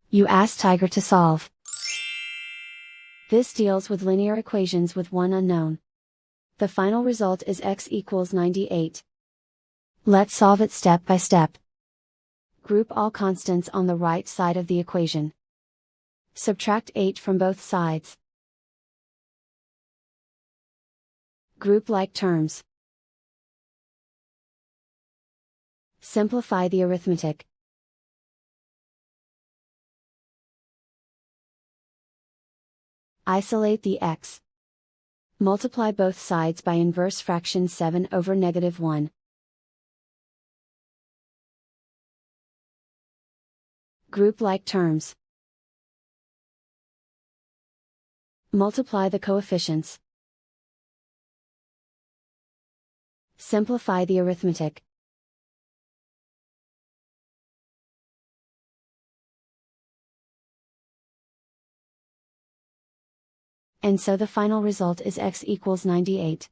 You ask Tiger to solve. This deals with linear equations with one unknown. The final result is x equals 98. Let's solve it step by step. Group all constants on the right side of the equation. Subtract 8 from both sides. Group like terms. Simplify the arithmetic. Isolate the x. Multiply both sides by inverse fraction 7 over -1. Group like terms. Multiply the coefficients. Simplify the arithmetic. And so the final result is x equals 98.